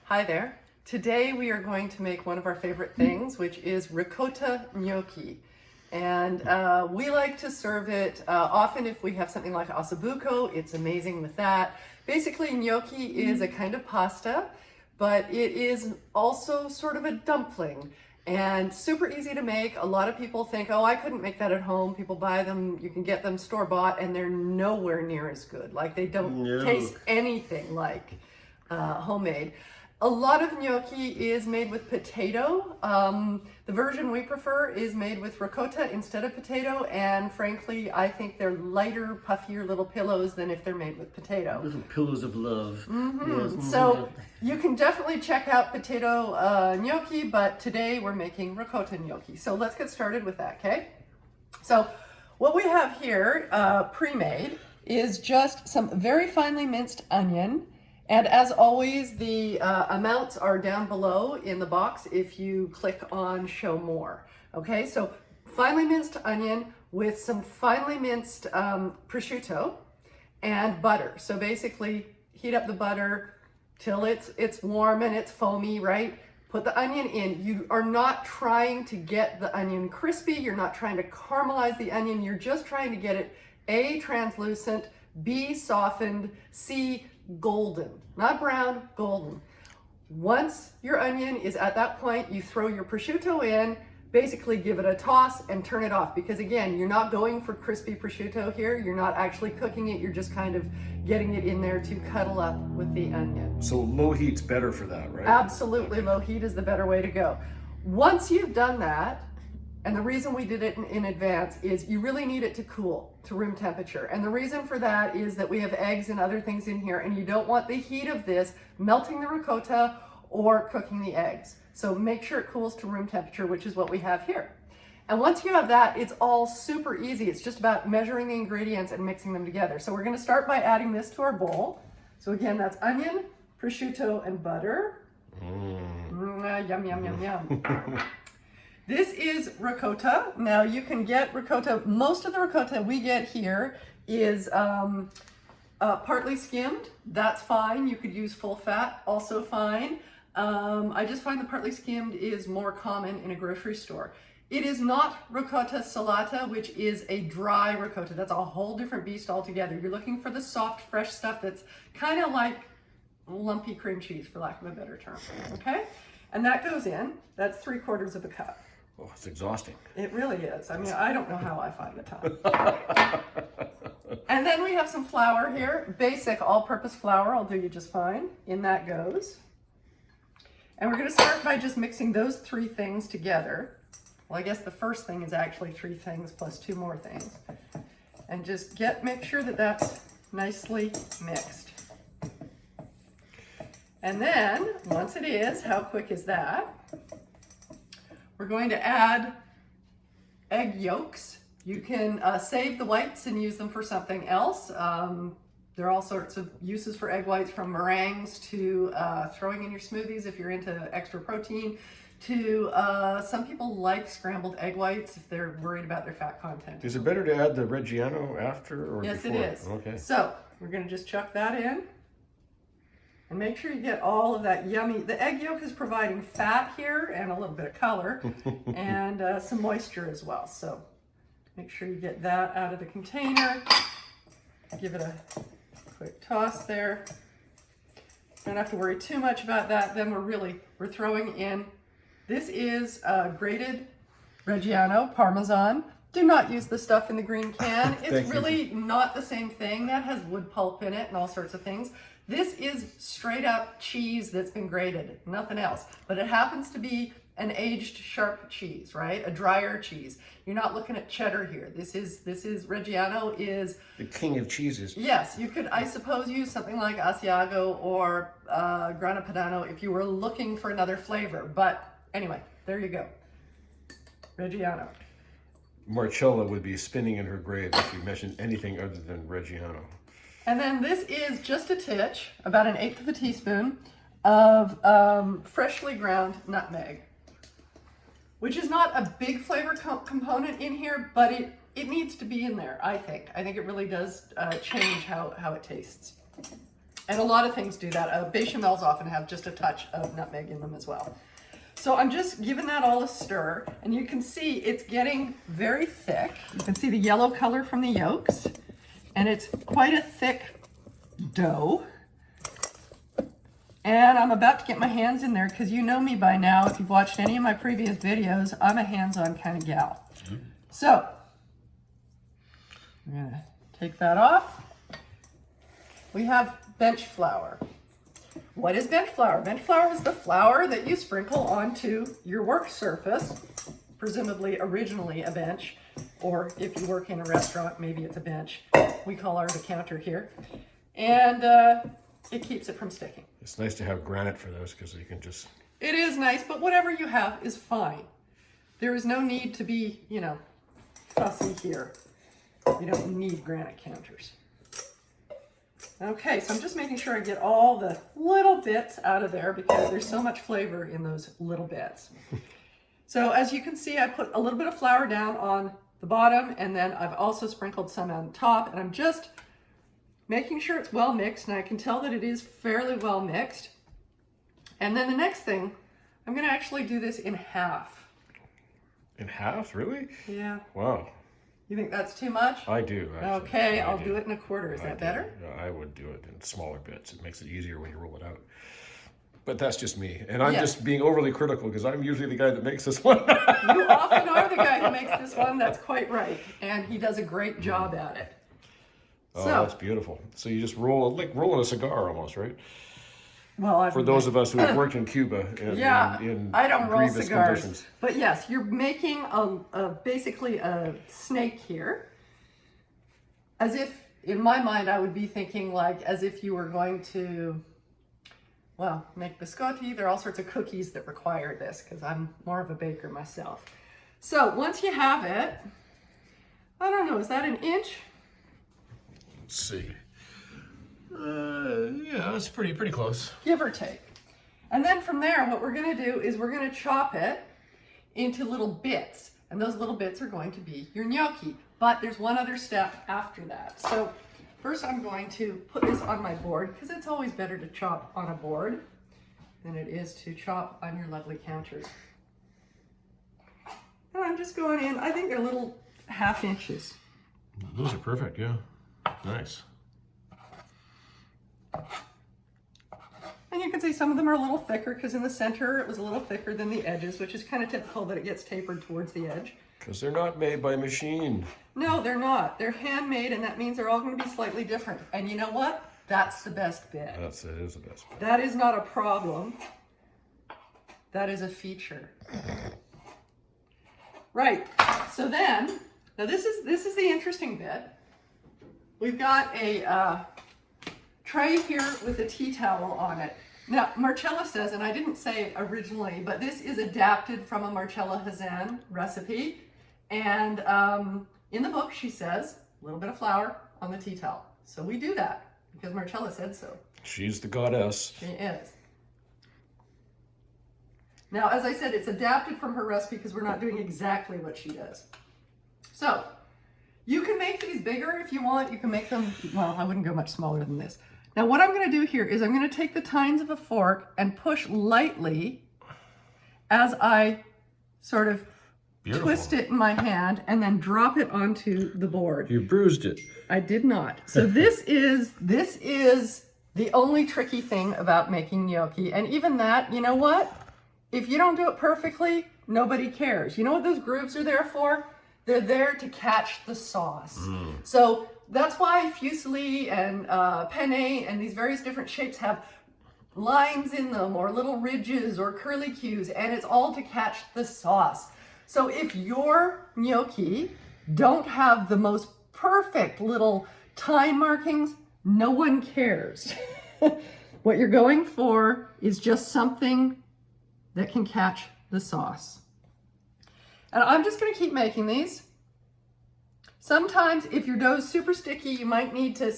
Hi there. Today we are going to make one of our favorite things, which is ricotta gnocchi. And we like to serve it often if we have something like ossobuco. It's amazing with that. Basically, gnocchi is a kind of pasta, but it is also sort of a dumpling and super easy to make. A lot of people think, oh, I couldn't make that at home. People buy them, you can get them store-bought, and they're nowhere near as good. Like, they don't taste anything like homemade. A lot of gnocchi is made with potato. The version we prefer is made with ricotta instead of potato, and frankly, I think they're lighter, puffier little pillows than if they're made with potato. Little pillows of love. Yes. So you can definitely check out potato gnocchi, but today we're making ricotta gnocchi. So let's get started with that, okay? So what we have here pre-made is just some very finely minced onion. And as always, the amounts are down below in the box if you click on show more. Okay, so finely minced onion with some finely minced prosciutto and butter. So basically heat up the butter till it's warm and it's foamy, right? Put the onion in. You are not trying to get the onion crispy. You're not trying to caramelize the onion. You're just trying to get it A, translucent, B, softened, C, golden, not brown, golden. Once your onion is at that point, you throw your prosciutto in, basically give it a toss and turn it off, because again, you're not going for crispy prosciutto here. You're not actually cooking it. You're just kind of getting it in there to cuddle up with the onion. So low heat's better for that, right? Absolutely, low heat is the better way to go. Once you've done that, and the reason we did it in advance is you really need it to cool to room temperature. And the reason for that is that we have eggs and other things in here, and you don't want the heat of this melting the ricotta or cooking the eggs. So make sure it cools to room temperature, which is what we have here. And once you have that, it's all super easy. It's just about measuring the ingredients and mixing them together. So we're gonna start by adding this to our bowl. So again, that's onion, prosciutto, and butter. Yum, yum, yum, yum. This is ricotta. Now you can get ricotta, most of the ricotta we get here is partly skimmed. That's fine. You could use full fat, also fine. I just find the partly skimmed is more common in a grocery store. It is not ricotta salata, which is a dry ricotta. That's a whole different beast altogether. You're looking for the soft, fresh stuff that's kind of like lumpy cream cheese, for lack of a better term, okay? And that goes in. That's 3/4 of a cup. Oh, it's exhausting. It really is. I mean, I don't know how I find the time. And then we have some flour here. Basic all-purpose flour. I'll do you just fine. In that goes. And we're going to start by just mixing those three things together. Well, I guess the first thing is actually three things plus two more things. And just make sure that that's nicely mixed. And then, once it is, how quick is that? We're going to add egg yolks. You can save the whites and use them for something else. There are all sorts of uses for egg whites, from meringues to throwing in your smoothies if you're into extra protein, to some people like scrambled egg whites if they're worried about their fat content. Is it better to add the Reggiano after or yes, before? Yes, it is. Okay. So we're going to just chuck that in. And make sure you get all of that yummy, the egg yolk is providing fat here and a little bit of color and some moisture as well. So make sure you get that out of the container. Give it a quick toss there. Don't have to worry too much about that. Then we're throwing in, this is grated Reggiano, Parmesan. Do not use the stuff in the green can. It's really not the same thing. That has wood pulp in it and all sorts of things. This is straight up cheese that's been grated, nothing else. But it happens to be an aged sharp cheese, right? A drier cheese. You're not looking at cheddar here. This is Reggiano is the king of cheeses. Yes, you could, I suppose, use something like Asiago or Grana Padano if you were looking for another flavor. But anyway, there you go. Reggiano. Marcella would be spinning in her grave if you mentioned anything other than Reggiano. And then this is just a titch, about 1/8 of a teaspoon of freshly ground nutmeg, which is not a big flavor component in here, but it needs to be in there, I think. I think it really does change how it tastes. And a lot of things do that. Bechamels often have just a touch of nutmeg in them as well. So I'm just giving that all a stir, and you can see it's getting very thick. You can see the yellow color from the yolks, and it's quite a thick dough. And I'm about to get my hands in there because you know me by now. If you've watched any of my previous videos, I'm a hands-on kind of gal. So I'm gonna take that off. We have bench flour. What is bench flour? Bench flour is the flour that you sprinkle onto your work surface, presumably originally a bench, or if you work in a restaurant, maybe it's a bench. We call ours a counter here. And it keeps it from sticking. It's nice to have granite for those because you can just... It is nice, but whatever you have is fine. There is no need to be, you know, fussy here. You don't need granite counters. Okay, so I'm just making sure I get all the little bits out of there because there's so much flavor in those little bits. So as you can see, I put a little bit of flour down on the bottom, and then I've also sprinkled some on top, and I'm just making sure it's well mixed, and I can tell that it is fairly well mixed. And then the next thing, I'm gonna actually do this in half. In half, really? Yeah. Wow. You think that's too much? I do, actually. Okay, I'll do it in a quarter. Is that better? I would do it in smaller bits. It makes it easier when you roll it out. But that's just me. And I'm just being overly critical because I'm usually the guy that makes this one. You often are the guy who makes this one. That's quite right. And he does a great job at it. Oh, that's beautiful. So you just roll, like rolling a cigar almost, right? Well, for those of us who have worked in Cuba in I don't roll grievous cigars. conditions. But yes, you're making basically a snake here. As if, in my mind, I would be thinking like as if you were going to, well, make biscotti. There are all sorts of cookies that require this because I'm more of a baker myself. So once you have it, I don't know, is that an inch? Let's see. Yeah, that's pretty close. Give or take. And then from there, what we're going to do is we're going to chop it into little bits. And those little bits are going to be your gnocchi. But there's one other step after that. So first I'm going to put this on my board because it's always better to chop on a board than it is to chop on your lovely counters. And I'm just going in, I think they're little 1/2 inches. Those are perfect, yeah. Nice. And you can see some of them are a little thicker because in the center it was a little thicker than the edges, which is kind of typical that it gets tapered towards the edge. Because they're not made by machine. No, they're not. They're handmade, and that means they're all going to be slightly different. And you know what? That's the best bit. It is the best bit. That is not a problem. That is a feature. Right. So then, now this is the interesting bit. We've got a tray here with a tea towel on it. Now, Marcella says, and I didn't say it originally, but this is adapted from a Marcella Hazan recipe. And in the book, she says, a little bit of flour on the tea towel. So we do that because Marcella said so. She's the goddess. She is. Now, as I said, it's adapted from her recipe because we're not doing exactly what she does. So, you can make these bigger if you want. You can make them, well, I wouldn't go much smaller than this. Now, what I'm going to do here is I'm going to take the tines of a fork and push lightly as I sort of twist it in my hand and then drop it onto the board. You bruised it. I did not. So this is the only tricky thing about making gnocchi. And even that, you know what? If you don't do it perfectly, nobody cares. You know what those grooves are there for? They're there to catch the sauce. So that's why fusilli and penne and these various different shapes have lines in them or little ridges or curlicues, and it's all to catch the sauce. So if your gnocchi don't have the most perfect little tine markings, no one cares. What you're going for is just something that can catch the sauce. And I'm just gonna keep making these. Sometimes if your dough's super sticky, you might need to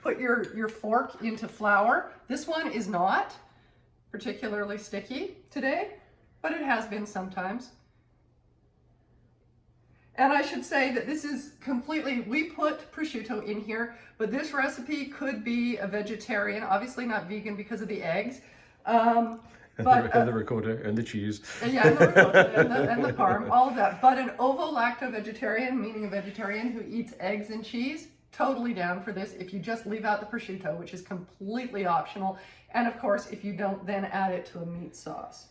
put your fork into flour. This one is not particularly sticky today, but it has been sometimes. And I should say that this is completely, we put prosciutto in here, but this recipe could be a vegetarian, obviously not vegan because of the eggs. And the ricotta and the cheese. Yeah, and the ricotta and the parm, all of that. But an ovo-lacto vegetarian, meaning a vegetarian who eats eggs and cheese, totally down for this if you just leave out the prosciutto, which is completely optional. And of course, if you don't then add it to a meat sauce.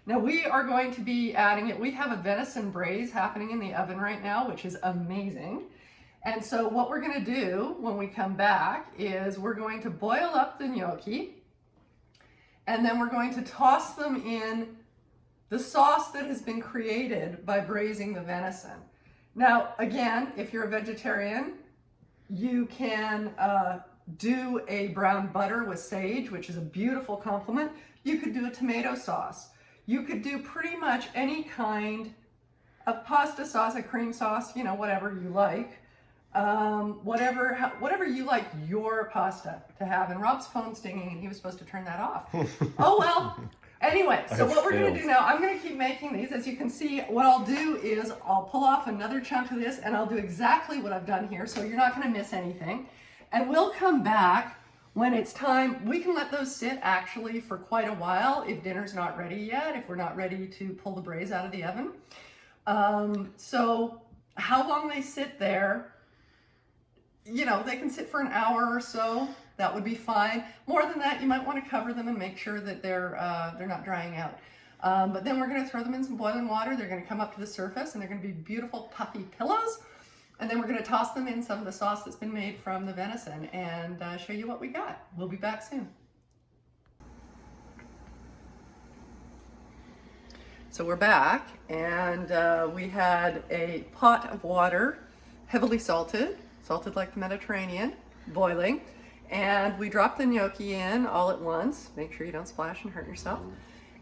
Now we are going to be adding it. We have a venison braise happening in the oven right now, which is amazing. And so what we're going to do when we come back is we're going to boil up the gnocchi, and then we're going to toss them in the sauce that has been created by braising the venison. Now, again, if you're a vegetarian, you can do a brown butter with sage, which is a beautiful complement. You could do a tomato sauce. You could do pretty much any kind of pasta sauce, a cream sauce, you know, whatever you like. Whatever you like your pasta to have. And Rob's phone's dinging and he was supposed to turn that off. Oh well. Anyway, so what we're going to do now, I'm going to keep making these. As you can see, what I'll do is I'll pull off another chunk of this and I'll do exactly what I've done here, so you're not going to miss anything. And we'll come back when it's time. We can let those sit actually for quite a while if dinner's not ready yet, if we're not ready to pull the braise out of the oven. So how long they sit there, you know, they can sit for an hour or so. That would be fine. More than that, you might want to cover them and make sure that they're not drying out. But then we're going to throw them in some boiling water. They're going to come up to the surface and they're going to be beautiful puffy pillows. And then we're going to toss them in some of the sauce that's been made from the venison and show you what we got. We'll be back soon. So we're back, and we had a pot of water, heavily salted like the Mediterranean, boiling. And we dropped the gnocchi in all at once. Make sure you don't splash and hurt yourself.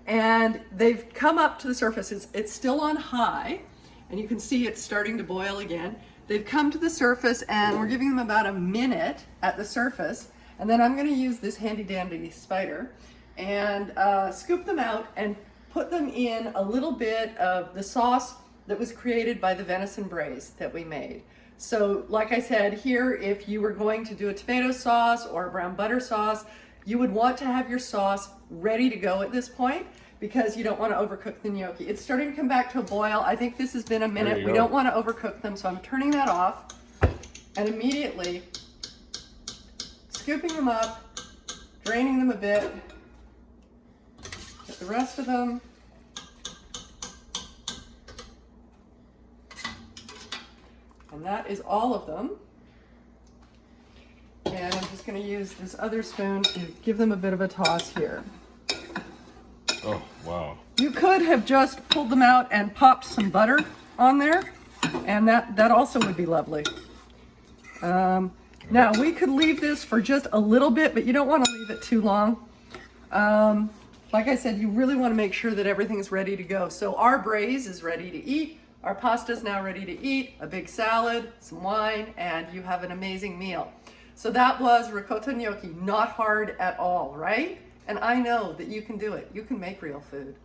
And they've come up to the surface. It's still on high, and you can see it's starting to boil again. They've come to the surface, and we're giving them about a minute at the surface. And then I'm going to use this handy dandy spider and scoop them out and put them in a little bit of the sauce that was created by the venison braise that we made. So like I said, here, if you were going to do a tomato sauce or a brown butter sauce, you would want to have your sauce ready to go at this point because you don't want to overcook the gnocchi. It's starting to come back to a boil. I think this has been a minute. We don't want to overcook them, so I'm turning that off and immediately scooping them up, draining them a bit, get the rest of them. And that is all of them. And I'm just going to use this other spoon to give them a bit of a toss here. Oh, wow. You could have just pulled them out and popped some butter on there, and that also would be lovely. Now, we could leave this for just a little bit, but you don't want to leave it too long. Like I said, you really want to make sure that everything's ready to go. So our braise is ready to eat. Our pasta is now ready to eat, a big salad, some wine, and you have an amazing meal. So that was ricotta gnocchi, not hard at all, right? And I know that you can do it. You can make real food.